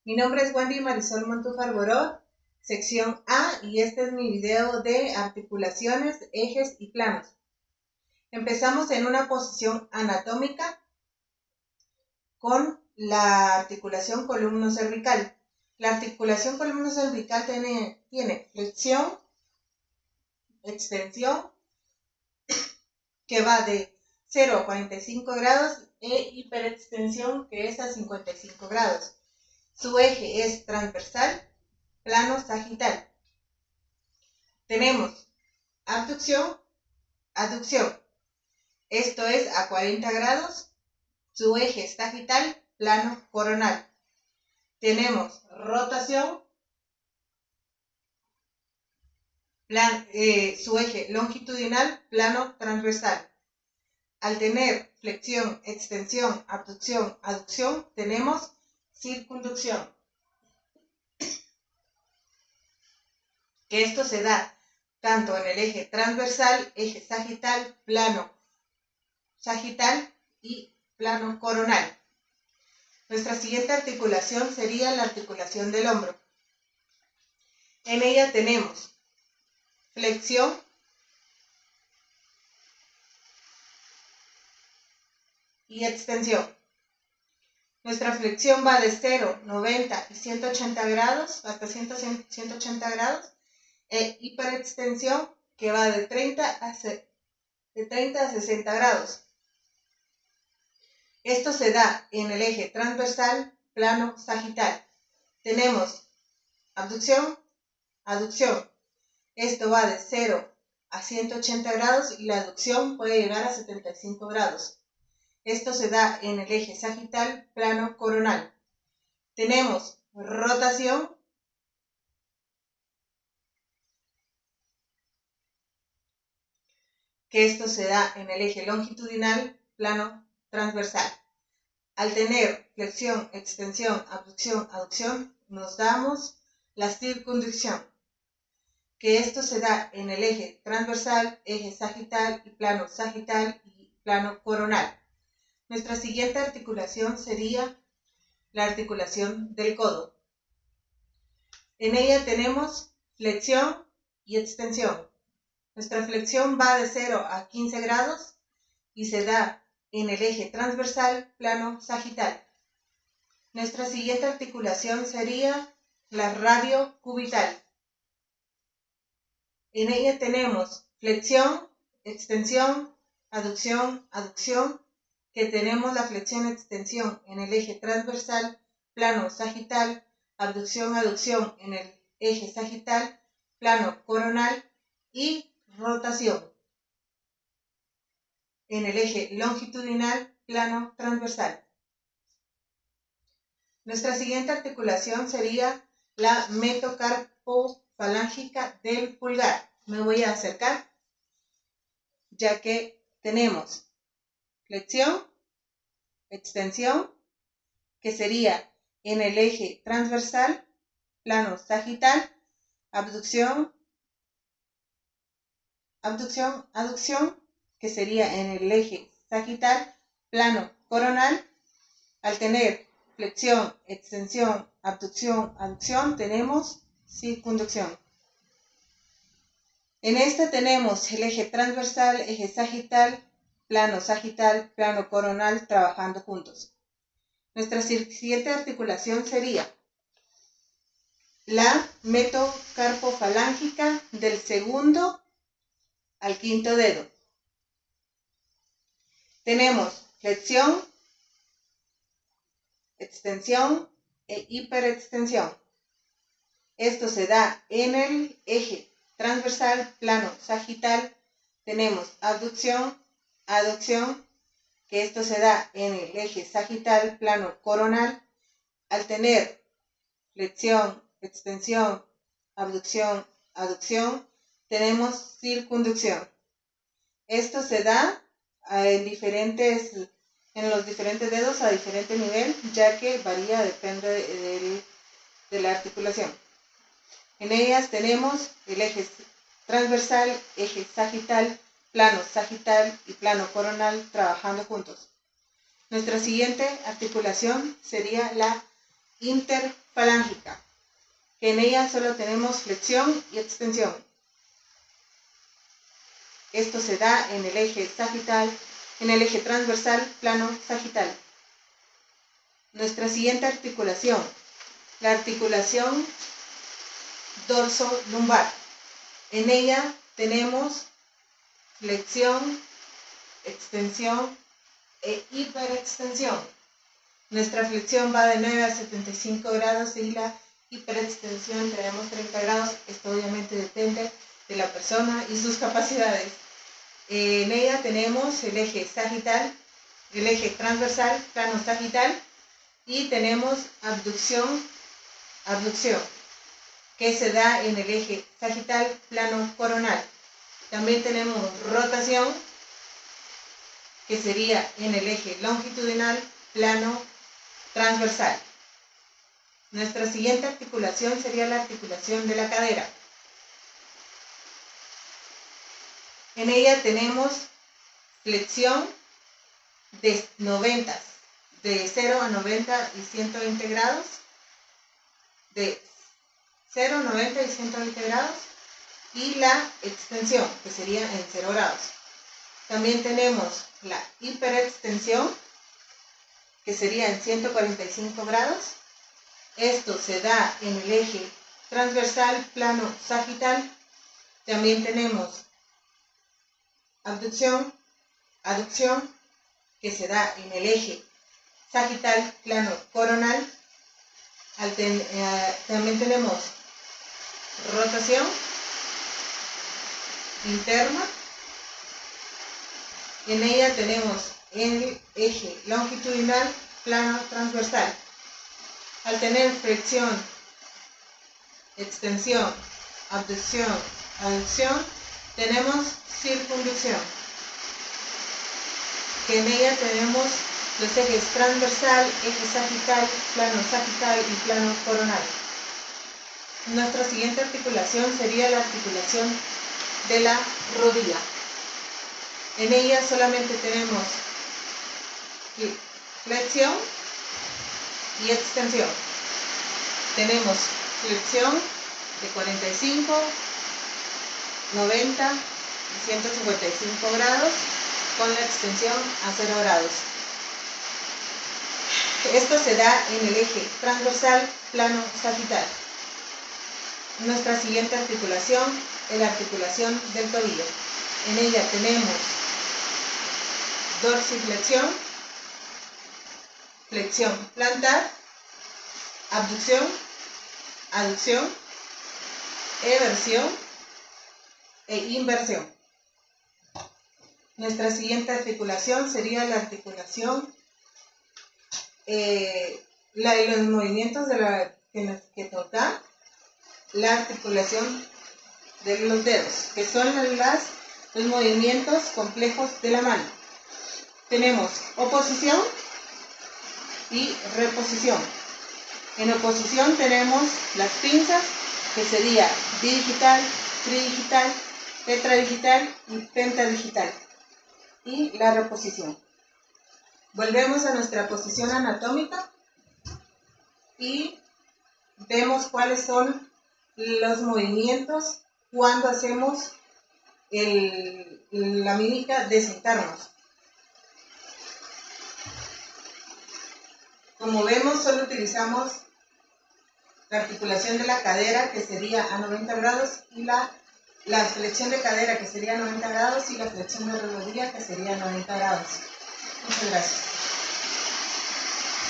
Mi nombre es Wendy Marisol Montúfar Boró, sección A, y este es mi video de articulaciones, ejes y planos. Empezamos en una posición anatómica con la articulación columno-cervical. La articulación columno-cervical tiene flexión, extensión, que va de 0 a 45 grados, e hiperextensión, que es a 55 grados. Su eje es transversal, plano sagital. Tenemos abducción, aducción. Esto es a 40 grados. Su eje es sagital, plano coronal. Tenemos rotación, su eje longitudinal, plano transversal. Al tener flexión, extensión, abducción, aducción, tenemos circunducción. Que esto se da tanto en el eje transversal, eje sagital, plano sagital y plano coronal. Nuestra siguiente articulación sería la articulación del hombro. En ella tenemos flexión, y extensión. Nuestra flexión va de 0, 90 y 180 grados hasta 180 grados. E hiperextensión, que va de 30 a 60 grados. Esto se da en el eje transversal, plano sagital. Tenemos abducción, aducción. Esto va de 0 a 180 grados y la aducción puede llegar a 75 grados. Esto se da en el eje sagital, plano coronal. Tenemos rotación, que esto se da en el eje longitudinal, plano transversal. Al tener flexión, extensión, abducción, aducción, nos damos la circunducción, que esto se da en el eje transversal, eje sagital y plano coronal. Nuestra siguiente articulación sería la articulación del codo. En ella tenemos flexión y extensión. Nuestra flexión va de 0 a 15 grados y se da en el eje transversal, plano sagital. Nuestra siguiente articulación sería la radiocubital. En ella tenemos flexión, extensión, aducción, aducción, que tenemos la flexión, extensión en el eje transversal, plano sagital, abducción, aducción en el eje sagital, plano coronal y rotación en el eje longitudinal, plano transversal. Nuestra siguiente articulación sería la metacarpofalángica del pulgar. Me voy a acercar, ya que tenemos flexión, extensión, que sería en el eje transversal, plano sagital, abducción, aducción, que sería en el eje sagital, plano coronal. Al tener flexión, extensión, abducción, aducción, tenemos circunducción. En esta tenemos el eje transversal, eje sagital, plano coronal trabajando juntos. Nuestra siguiente articulación sería la metacarpofalángica del segundo al quinto dedo. Tenemos flexión, extensión e hiperextensión. Esto se da en el eje transversal, plano sagital. Tenemos abducción, aducción, que esto se da en el eje sagital, plano coronal. Al tener flexión, extensión, abducción, aducción, tenemos circunducción. Esto se da en los diferentes dedos a diferente nivel, ya que varía, depende de la articulación. En ellas tenemos el eje transversal, eje sagital, plano sagital y plano coronal trabajando juntos. Nuestra siguiente articulación sería la interfalángica, que en ella solo tenemos flexión y extensión. Esto se da en el eje sagital, en el eje transversal plano sagital. Nuestra siguiente articulación, la articulación dorso-lumbar. En ella tenemos flexión, extensión e hiperextensión. Nuestra flexión va de 9 a 75 grados y la hiperextensión tenemos 30 grados. Esto obviamente depende de la persona y sus capacidades. En ella tenemos el eje sagital, el eje transversal, plano sagital, y tenemos abducción, que se da en el eje sagital, plano coronal. También tenemos rotación, que sería en el eje longitudinal, plano transversal. Nuestra siguiente articulación sería la articulación de la cadera. En ella tenemos flexión de 90, de 0 a 90 y 120 grados, de 0, 90 y 120 grados, y la extensión, que sería en 0 grados. También tenemos la hiperextensión, que sería en 145 grados. Esto se da en el eje transversal, plano sagital. También tenemos aducción, que se da en el eje sagital, plano coronal. También tenemos rotación interna. En ella tenemos el eje longitudinal, plano transversal. Al tener flexión, extensión, abducción, aducción, tenemos circunducción, que en ella tenemos los ejes transversal, eje sagital y plano coronal. Nuestra siguiente articulación sería la articulación de la rodilla. En ella solamente tenemos flexión y extensión. Tenemos flexión de 45, 90 y 155 grados con la extensión a 0 grados. Esto se da en el eje transversal, plano sagital. Nuestra siguiente articulación es la articulación del tobillo. En ella tenemos dorsiflexión, flexión plantar, abducción, aducción, eversión e inversión. Nuestra siguiente articulación sería la articulación, los movimientos que nos da la articulación de los dedos, que son los movimientos complejos de la mano. Tenemos oposición y reposición. En oposición tenemos las pinzas, que sería bidigital, tridigital, tetradigital y pentadigital. Y la reposición. Volvemos a nuestra posición anatómica y vemos cuáles son los movimientos cuando hacemos la mímica de sentarnos. Como vemos, solo utilizamos la articulación de la cadera, que sería a 90 grados, y la flexión de cadera, que sería a 90 grados, y la flexión de rodilla, que sería a 90 grados. Muchas gracias.